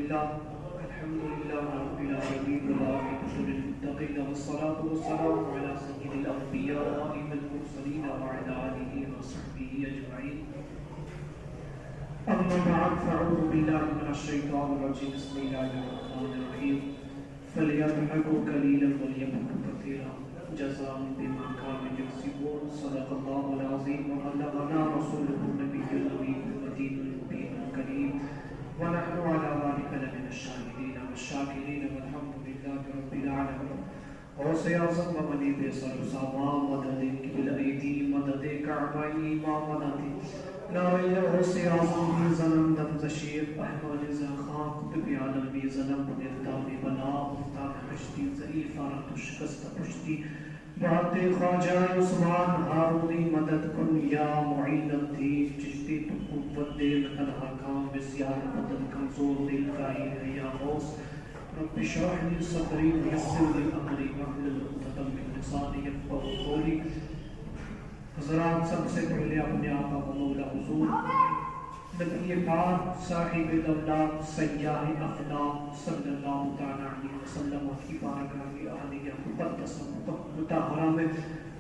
الحمد لله رب العالمين والعاقبة للمتقين والصلاة والسلام على سيد الأنبياء والمرسلين وعلى آله وصحبه أجمعين. أما بعد فأعوذ بالله من الشيطان الرجيم. بسم الله الرحمن الرحيم. فليضحكوا قليلا وليبكوا كثيرا جزاء بما كانوا يكسبون. صدق الله العظيم وبلغنا رسوله النبي الأمين ودين المبين الكريم ونحن على ذلك لمن الشاهدين والشاكرين والحمد لله رب العالمين. غوث اعظم ومنیب سر سامان مدد قبل ایدی مدد کعبائی ما مدد ناوی غوث اعظم بھی ظلم دم زشیر احمد زخان قطب عالم بھی ظلم نردام بنا مفتاح خشتی ضعیف آرت شکست پشتی بات خواجہ عثمان ہارونی مدد کن یا معین الدین چشتی تو قوت دے لکن حکام بسیار مدد کمزور دل کائی ہے یا غوث رب اشرح لي صدري ويسر لي امري واحلل عقدة من لساني يفقهوا قولي. حضرات سب سے پہلے اپنے آقا و مولا حضور نبی پاک صاحب دولات سیاح افلاک صلی اللہ تعالی علیہ وسلم کی بارگاہ عالیہ مقدس مطہرہ میں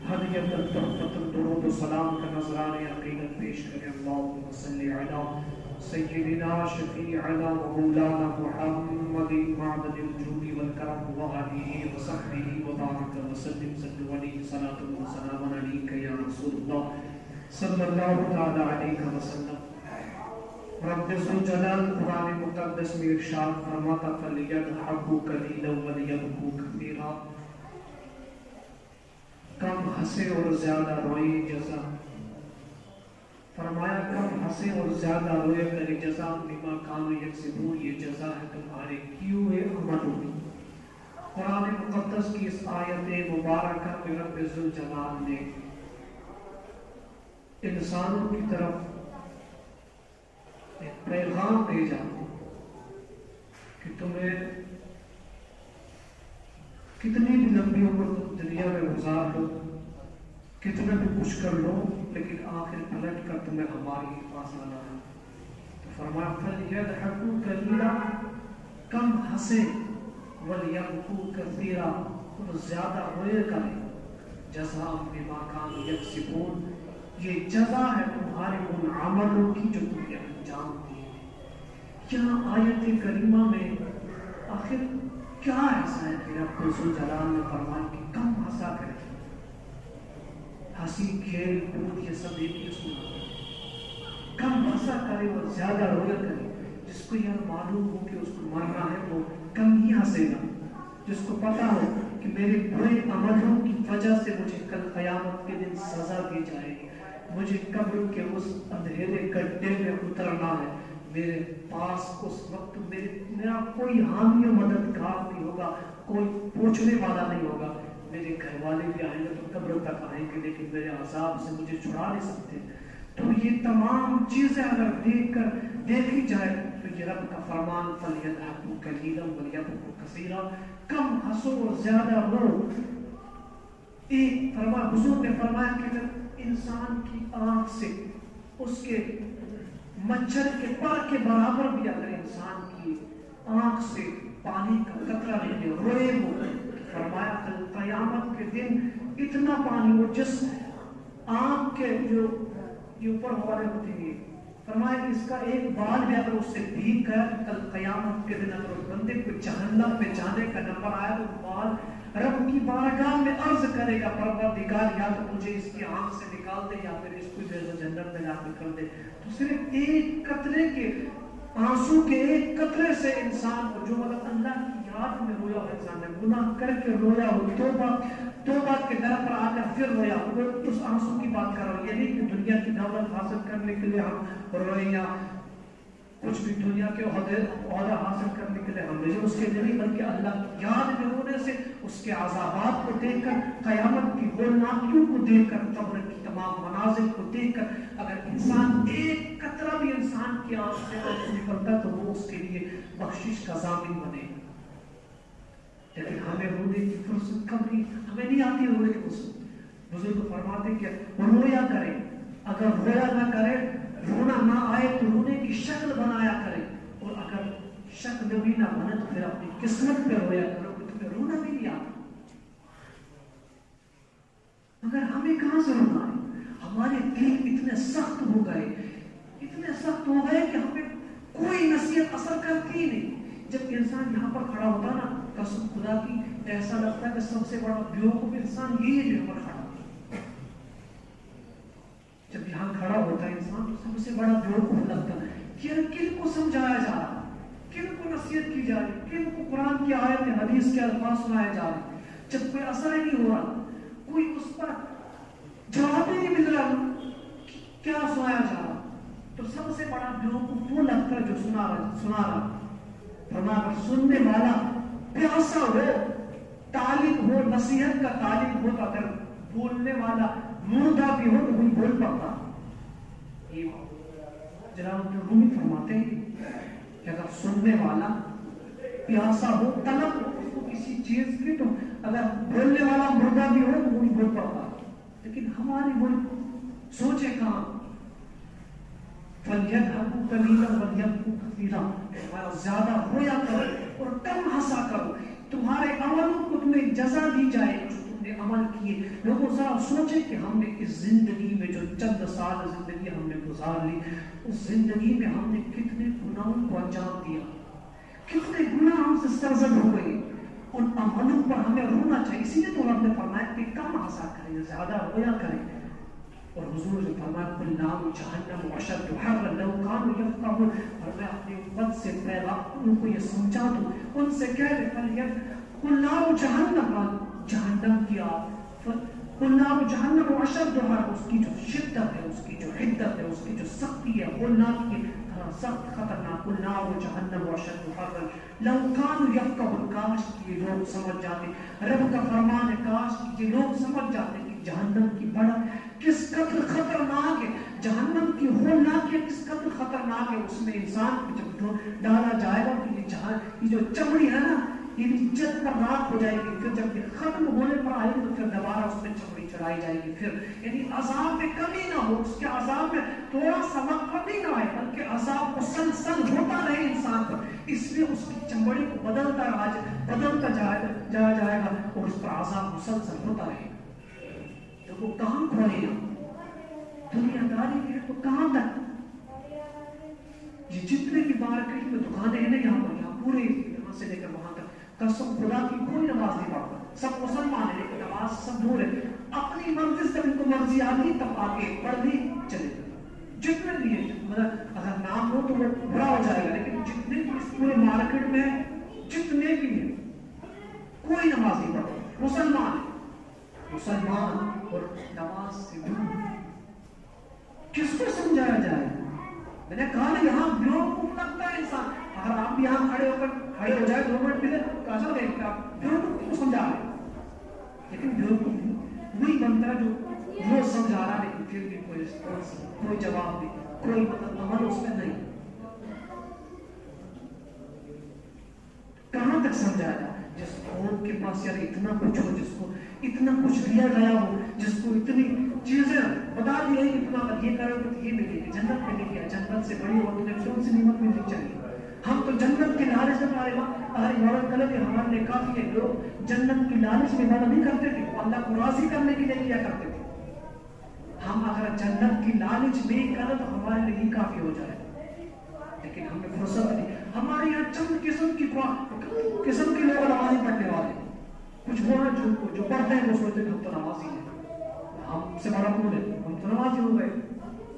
ہدیۃ تحفۃ درود و سلام کا نذرانہ عقیدت پیش کریں. اللہم صلی علی سیدنا شفیعنا و مولانا محمد معدن الجود والکرم وآلہ وصحبہ وبارک وسلم. صلوا علیہ صلاۃ و سلام علیک یا رسول اللہ صلی اللہ تعالی علیہ وسلم. رب ذوالجلال قرآن مقدس میں ارشاد فرماتا فَلْيَضْحَكُوا قَلِيلًا وَلْيَبْكُوا كَثِيرًا. کم ہنسے اور زیادہ روئے جزا. فرمایا کم ہنسے اور زیادہ روئے کرے جزا بما کانوا یکسبون. یہ جزا ہے تمہارے کیے ہوئے عملوں کی. قرآن مقدس کی اس آیت مبارکہ میں رب ذوالجلال نے انسانوں کی طرف ایک پیغام بھیجا کہ تمہیں کتنی بھی لمبی عمر دنیا میں گزار لو، کتنا بھی کچھ کر لو، لیکن آخر پلٹ کر تمہیں ہماری پاس آنا ہے. تو فرمایا فَلْيَضْحَكُوا قَلِيلًا، کم ہنسے، وَلْيَبْكُوا كَثِيرًا، اور زیادہ روئے کریں. جزاء بما كانوا يكسبون، یہ جزا ہے تمہارے ان عملوں کی جو تم نے انجام دیے. یہاں آیت کریمہ میں آخر کیا ایسا ہے کہ رب ذوالجلال نے فرمایا کہ کم ہنسا کریں. ہنسی کھیل کود یہ سب ایک ہی اصول ہے. کم ہنسا کرے اور زیادہ رویا کرے. جس کو یہ معلوم ہو کہ اس کو مرنا ہے وہ کم ہی ہنسے گا. جس کو پتا ہو کہ میرے برے عملوں کی وجہ سے مجھے کل قیامت کے دن سزا دی جائے گی، مجھے قبر کے اس اندھیرے گڈھے میں اترنا ہے، میرے پاس اس وقت میرا کوئی حامی و مددگار نہیں ہوگا، کوئی پوچھنے والا نہیں ہوگا. میرے گھر والے بھی آئیں گے تو قبر تک آئیں گے لیکن میرے عذاب سے مجھے چھڑا نہیں سکتے. تو یہ تمام چیزیں اگر دیکھی جائے تو یہ رب کا فرمان فَلْيَضْحَكُوا قَلِيلًا وَلْيَبْكُوا كَثِيرًا، کم ہنسو اور زیادہ رو. ایک حضور نے فرمایا کہ اگر انسان کی آنکھ سے اس کے مچھر کے پر کے برابر بھی اگر انسان کی آنکھ سے پانی کا قطرہ نکلے روئے ہو، فرمایا کل قیامت کے دن اتنا پانی وہ جس آنکھ کے جو اوپر والے ہوتے ہیں، فرمایا کہ اس کا ایک بال بھی اگر اس سے بھیگ گیا تو کل قیامت کے دن اگر اس بندے کو جہنم پہ جانے کا نمبر آیا تو بال رب کی بارگاہ میں عرض کرے گا پروردگار یا تو مجھے اس کی آنکھ سے نکال دے یا پھر اس کو جنت میں داخل کر دے. تو صرف ایک قطرے کے آنسو کے ایک قطرے سے انسان کو جو مطلب اللہ کی یاد میں رویا ہو، انسان نے گناہ کر کے رویا ہو، توبہ کے در پر آ کر پھر رویا ہو، اس آنسو کی بات کر رہا ہوں. یہ نہیں کہ دنیا کی دولت حاصل کرنے کے لیے ہم روئیں یا کچھ بھی دنیا کے عہدہ حاصل کرنے کے لیے ہم روئیں، اس کے لیے نہیں، بلکہ اللہ کی یاد میں رونے سے، اس کے عذابات کو دیکھ کر، قیامت کی ہولناکیوں کو دیکھ کر، قبر کی تمام مناظر کو دیکھ کر اگر انسان ایک قطرہ بھی انسان کی آنکھ سے نکلتا تو وہ اس کے لیے بخشش کا ضامن بنے. لیکن ہمیں رونے کی فرصت کم نہیں، ہمیں نہیں آتی رونے کی فرصت. بزرگ فرماتے کہ رویا کریں، اگر رویا نہ کرے، رونا نہ آئے تو رونے کی شکل بنایا کرے، اور اگر شک نبی نہ بنے تو پھر اپنی قسمت پہ رویا کرو کہ تمہیں رونا بھی نہیں آتا. مگر ہمیں کہاں سے رونا ہے؟ ہمارے دل اتنے سخت ہو گئے کہ ہمیں کوئی نصیحت اثر کرتی ہی نہیں. جب انسان یہاں پر کھڑا ہوتا نا قسم خدا کی ایسا لگتا ہے کہ سب سے بڑا بیوقوف انسان یہی ہے جو یہاں پر کھڑا ہے. جب یہاں کھڑا ہوتا ہے انسان تو سب سے بڑا بیوقوف لگتا ہے کہ کن کو سمجھایا جا رہا ہے, کن کو نصیحت کی جا رہی, کن کو قرآن کی آیت حدیث کے الفاظ سنائے جا رہے ہیں. جب کوئی اثر ہی نہیں ہو رہا, کوئی اس پر جواب ہی نہیں مل رہا کیا سنایا جا رہا, تو سب سے بڑا بیوقوف وہ لگتا ہے جو سنا رہا. فرمایا سننے والا پیاسا ہو, طالب ہو, نصیحت کا طالب ہو, تو اگر بولنے والا مردہ بھی ہو تو وہی بول پڑتا. جناب رومی فرماتے ہیں کہ اگر سننے والا پیاسا ہو, طلب ہو اس کو کسی چیز کی, تو اگر بولنے والا مردہ بھی ہو تو وہی بول پڑتا. لیکن ہماری وہ سوچے کہاں, فَلْيَدْهَبُوا قَلِيلًا وَلْيَبْكُوا كَثِيرًا, زیادہ رویا کرو اور کم ہنسا کرو, تمہارے عملوں کو تمہیں جزا دی جائے جو تم نے عمل کیے. لوگوں ذرا سوچیں کہ ہم نے اس زندگی میں جو چند سال زندگی ہم نے گزار لی, اس زندگی میں ہم نے کتنے گناہوں کو انجام دیا, کتنے گناہ ہم سے سرزد ہو گئے. ان عملوں پر ہمیں رونا چاہیے. اسی لیے تو رب نے فرمایا کہ کم ہنسا کریں, زیادہ رویا کریں. اور حضور نے فرمایا قل نار جہنم اشد حرا لو كانوا يفقهون, اور میں اپنی امت سے پہلا ان کو یہ سمجھا دوں, ان سے کہہ دے قل نار جہنم کی آگ, قل نار جہنم اشد حرا, اس کی جو شدت ہے, اس کی جو حدت ہے, اس کی جو سختی ہے, ہولناک کی سخت خطرناک. قل نار جہنم اشد حرا لو كانوا يفقهون, کاش یہ لوگ سمجھ جاتے. رب کا فرمان ہے کاش یہ لوگ سمجھ جاتے کہ جہنم کی بڑا کس قدر خطرناک ہے, جہنم کی ہولناک ہے کس قدر خطرناک ہے. اس میں انسان کو جب ڈالا جائے گا کہ یہ جو چمڑی ہے نا یہ جد پر رات ہو جائے گی, پھر جب یہ ختم ہونے پر آئے گی تو پھر دوبارہ اس میں چمڑی چڑھائی جائے گی. پھر یعنی عذاب میں کمی نہ ہو, اس کے عذاب میں تھوڑا سا وقت کمی نہ آئے, بلکہ عذاب مسلسل ہوتا رہے انسان پر. اس لیے اس کی چمڑی کو بدلتا جایا جائے گا اور اس پر عذاب مسلسل ہوتا رہے گا. وہ کہاں کھولے گا, دنیا داری ہے تو کہاں تک. یہ جتنے بھی مارکیٹ میں دکانیں ہیں نا یہاں پورے یہاں سے لے کر وہاں تک, قسم خدا کی کوئی نماز نہیں پڑھتا. سب مسلمان ہیں لیکن نماز سب دور ہے. اپنی مرضی سے ان کو مرضی آتی تب آگے پڑھ بھی چلے گا. جتنے بھی ہیں, مطلب اگر نام ہو تو وہ برا ہو جائے گا, لیکن جتنے بھی اس پورے مارکیٹ میں جتنے بھی ہیں کوئی نماز نہیں پڑھتا. مسلمان اور نماز سے دور. کس کو سمجھایا جائے؟ میں نے کہا نا یہاں بیوقوف لگتا ہے انسان. اگر آپ یہاں کھڑے ہو جائے 2 منٹ کے لیے کیسا لگے کہ آپ بیوقوف کو سمجھا رہے ہیں, لیکن بیوقوف وہی بنتا ہے جو وہ سمجھا رہا ہے لیکن پھر بھی کوئی رسپانس, کوئی جواب نہیں, کوئی مطلب عمل اس میں نہیں. کہاں تک سمجھایا جائے؟ جس قوم کے پاس یار اتنا کچھ ہو, جس کو اتنا کچھ دیا گیا ہو, جس کو اتنی چیزیں بتا دی ہے کہ اتنا اگر یہ کرو تو یہ ملے گی, جنت ملے گی, جنت سے بڑی اور تمہیں کون سی نعمت ملنی چاہیے. ہم تو جنت کے لالچ میں عبادت کریں کہ ہمارے لیے کافی ہے. لوگ جنت کی لالچ میں عبادت نہیں کرتے تھے, وہ اللہ کو راضی کرنے کے لیے کیا کرتے تھے. ہم اگر جنت کی لالچ نہیں کریں تو ہمارے لیے ہی کافی ہو جائے, لیکن ہمیں فرصت نہیں. ہمارے یہاں چند قسم کے لوگ نمازی پڑھنے والے, کچھ وہ ہیں جو پڑھتے ہیں وہ سوچتے ہیں ہم تو نمازی ہیں, ہم سے بڑا کون ہے, ہم تو نمازی ہو گئے.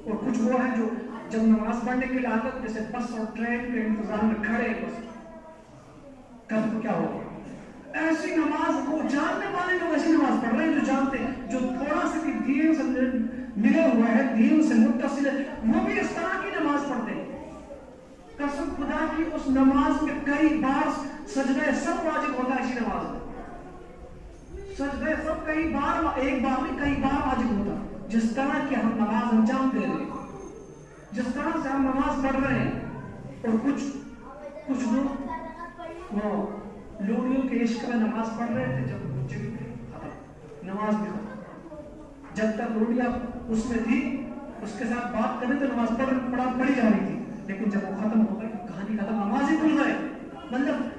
اور کچھ وہ ہیں جو جب نماز پڑھنے کے لیے آتے جیسے بس اور ٹرین کے انتظار میں کھڑے, بس کب کو کیا ہوگا. ایسی نماز کو جاننے والے لوگ ایسی نماز پڑھ رہے ہیں جو جانتے ہیں, جو تھوڑا سا بھی دین سے ملے ہوئے ہیں, دین سے متصل ہے, وہ بھی اس طرح کی نماز پڑھتے ہیں. قسم خدا کی اس نماز میں کئی بار سجدہ سب واجب ہوتا ہے. اسی نماز میں سجدہ سب کئی بار, ایک بار نہیں کئی بار واجب ہوتا. جس طرح کہ ہم نماز انجام دے رہے ہیں, جس طرح سے ہم نماز پڑھ رہے ہیں, اور کچھ لوگ وہ لوڑیوں کے عشق میں نماز پڑھ رہے تھے, جب نماز بھی ختم, جب تک لوڑیاں اس میں تھی اس کے ساتھ بات کریں تو نماز پڑھی جا رہی تھی, لیکن جب وہ ختم ہو گئی کہانی ختم، نمازی بھول گئے. مطلب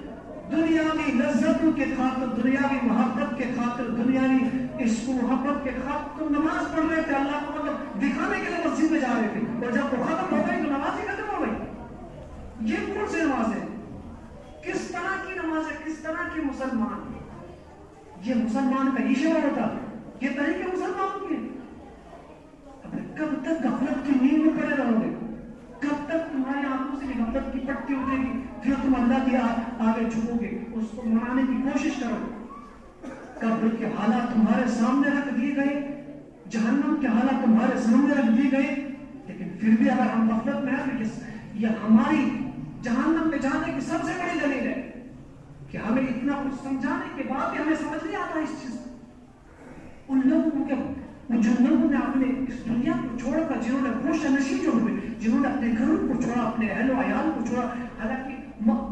دنیاوی لذتوں کے خاطر، دنیاوی محبت کے خاطر، دنیاوی عشق و محبت کے خاطر تم نماز پڑھ رہے تھے، اللہ کو مطلب دکھانے کے لیے مسجد میں جا رہے تھے، اور جب وہ ختم ہو گئی تو نماز ہی ختم ہو گئی. یہ کون سی نماز ہے؟ کس طرح کی نماز ہے؟ کس طرح کے مسلمان؟ یہ مسلمان کا اشارہ ہوتا، یہ طریقے مسلمان کے. کب تک غفلت کی نیند میں پڑے رہو گے؟ کب تک تمہاری آنکھوں سے غفلت کی پٹی اٹھے گی؟ پھر تم اللہ کے آگے جھکو گے، اس کو منانے کی کوشش کرو. قبر کے حالات تمہارے سامنے رکھ دیے گئے، جہنم کے حالات تمہارے سامنے رکھ دیے گئے، لیکن پھر بھی اگر ہم غفلت میں ہیں تو یہ ہماری جہنم میں جانے کی سب سے بڑی دلیل ہے کہ ہمیں اتنا کچھ سمجھانے کے بعد بھی ہمیں سمجھ نہیں آتا اس چیز. ان لوگوں کے جن لوگوں نے اپنے اس دنیا کو چھوڑ کر، جنہوں نے گوشہ نشین جو ہوئے، جنہوں نے اپنے گھروں کو چھوڑا، اپنے اہل و عیال کو چھوڑا، حالانکہ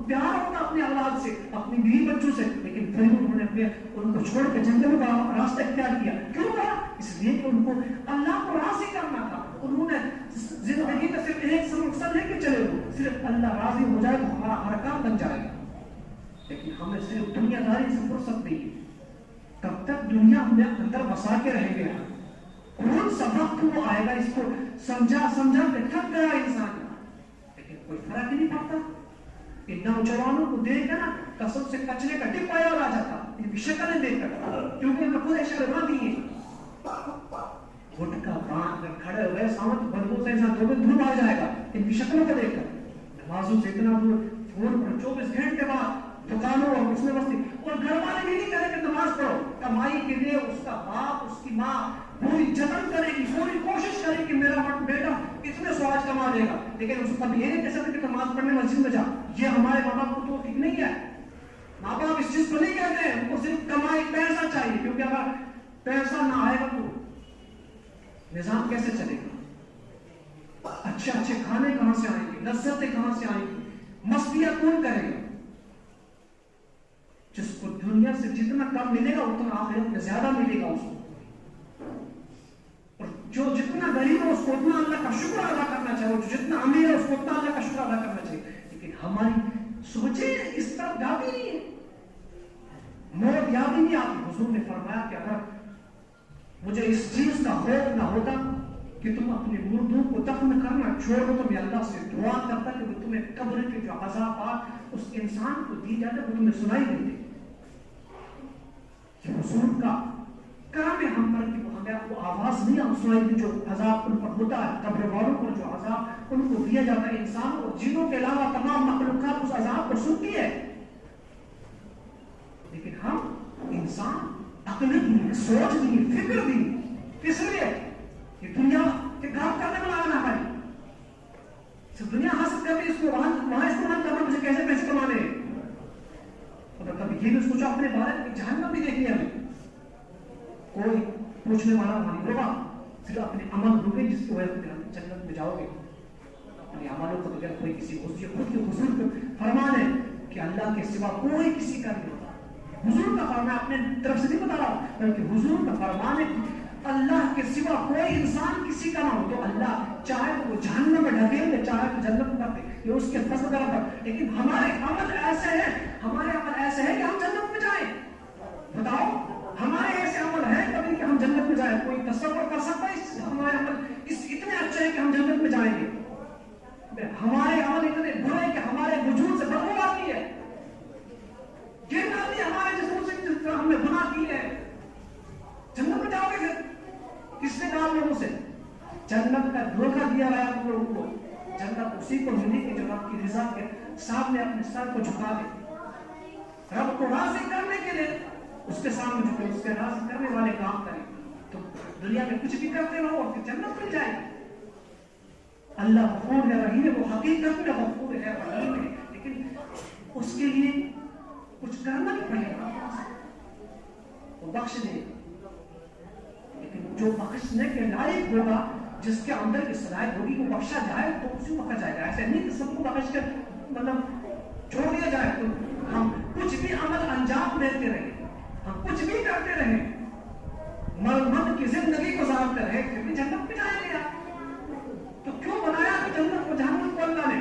پیار ہوتا اپنے اولاد سے، اپنی بیوی بچوں سے، لیکن پھر انہوں نے ان کو چھوڑ کے جنگلوں کا راستہ اختیار کیا. کیوں کیا؟ اس لیے کہ ان کو اللہ کو راضی کرنا تھا. انہوں نے زندگی کا صرف ایک مقصد لے کے چلے ہوئے، صرف اللہ راضی ہو جائے تو ہمارا ہر کام بن جائے گا. لیکن ہمیں صرف دنیا داری سے فرصت نہیں ہے. کب تک دنیا ہمیں اندر بسا کے رہیں گے؟ کون سا وقت وہ آئے گا، اس کو سمجھا کے تھک گیا انسان، لیکن کوئی فرق نہیں پڑتا. ان نوجوانوں کو دیکھ کر نا قسم سے کچرے کا ڈبہ یاد آ جاتا ان کی شکلیں دیکھ کر، کیونکہ ہمیں خود شکل باندھی ہے. گھٹکا باندھ کر کھڑے ہوئے سامنے بدبو سے انسان دھوپ آ جائے گا ان کی شکلوں کو دیکھ کر. نمازوں سے اتنا دور، فون پر 24 گھنٹے بعد دکانوں اور اس میں بستی، اور گھر والے بھی نہیں کریں کہ نماز پڑھو. کمائی کے لیے اس کا باپ، اس کی ماں پوری جتن کرے گی، پوری کوشش کرے گی میرا بیٹا اتنے سواج کما دے گا، لیکن اس کو کبھی یہ نہیں کہہ سکتے کہ نماز پڑھنے مسجد میں جا. یہ ہمارے ماں باپ کو تو ٹھیک نہیں ہے. ماں باپ اس چیز کو نہیں کہتے ہیں، ان کو صرف کمائی پیسہ چاہیے، کیونکہ اگر پیسہ نہ آئے گا تو نظام کیسے چلے گا؟ اچھے کھانے کہاں سے آئیں گے؟ لذتیں کہاں سے آئیں گی؟ مستیاں کون کرے گا؟ جس کو دنیا سے جتنا کم ملے گا اتنا آخرت میں زیادہ ملے گا اس کو. اور جو جتنا غریب ہے اس کو اتنا اللہ کا شکر ادا کرنا چاہیے، جو جتنا امیر ہے اس کو اتنا اللہ کا شکر ادا کرنا چاہیے. لیکن ہماری سوچیں اس طرف جاتی نہیں ہے. موت یاد ہی نہیں آتی. حضور نے فرمایا کہ اگر مجھے اس چیز کا خوف نہ ہوتا کہ تم اپنے مردوں کو دفن کرنا چھوڑ دو تو میں اللہ سے دعا کرتا کہ وہ تمہیں قبر کے جو عذابات اس انسان کو دی جاتے وہ تمہیں سنائی دیتے. حضور کا کرم ہے ہم پر کہ وہ ہمیں وہ آواز نہیں سنائی دی جو عذاب ان پر ہوتا ہے. قبر والوں پر جو عذاب ان کو دیا جاتا ہے، انسانوں اور جنوں کے علاوہ تمام مخلوقات اس عذاب کو سنتی ہے. لیکن ہم انسان عقل بھی، سوچ بھی، فکر بھی، کس لیے یہ دنیا کے کام کرنے والا آنا ہے. صرف دنیا حاصل کرنے، اس کو وہاں استعمال کرنا، مجھے کیسے پیسے کمانے. اور کبھی یہ بھی سوچا اپنے بارے میں جہنم بھی دیکھ لیا ہمیں، کوئی پوچھنے والا وہاں نہیں ہوگا، صرف اپنے عمل ہوگے جس کی وجہ سے جنت میں جاؤ گے. اپنے عملوں کو بغیر کوئی کسی خود کے حضور کو فرمان ہے کہ اللہ کے سوا کوئی کسی کا نہیں ہوتا. حضور کا فرمان اپنے طرف سے نہیں بتا رہا، بلکہ حضور کا فرمان ہے اللہ کے سوا کوئی انسان کسی کا نہ ہو. تو اللہ چاہے تو وہ جہنم میں ڈھکیل دے، چاہے تو جنت میں کر دے، یہ اس کے فضل کا ہے. لیکن ہمارے عمل ایسے ہیں کہ ہم جنت میں جائیں. بتاؤ ہمارے ایسے عمل ہیں کبھی کہ ہم جنت میں جائیں؟ کوئی تصور کر سکتا ہے ہمارے عمل اتنے اچھے ہیں کہ ہم جنت میں جائیں گے؟ ہمارے عمل اتنے برے ہیں کہ ہمارے وجود سے بدبو آتی ہے، گرد آتی ہے ہمارے جسموں سے جس طرح ہم نے گناہ کی ہے. جنت میں جاؤ گے پھر کس نے کہا لوگوں سے؟ جنت کا دھوکہ دیا گیا تم لوگوں کو. جنت اسی کو ملی کہ جو رب کی رضا کے سامنے اپنے سر کو جھکا دے، رب کو راضی کرنے کے لیے اس کے سامنے جھکے، اس کے راضی کرنے والے کام کریں. تو دنیا میں کچھ بھی کرتے رہو اور پھر جنت مل جائے. اللہ غفور ہے رحیم ہے، وہ حقیقت میں غفور ہے رحیم ہے، لیکن اس کے لیے کچھ کرنا ہی پڑے گا. وہ بخش دے، لیکن جو بخشنے کے لائق ہوگا، جس کے اندر کی صلاحیت ہوگی، وہ بخشا جائے تو اسی کو بخشا جائے گا. ایسے نہیں کہ سب کو بخش کر مطلب چھوڑ دیا جائے. تو ہم کچھ بھی عمل انجام دیتے رہیں، ہم کچھ بھی کرتے رہیں، مرمت کی زندگی گزارتے رہے، پھر بھی جنت میں جائیں گے. تو کیوں بنایا کہ جنت کو جہنم کو اللہ نے؟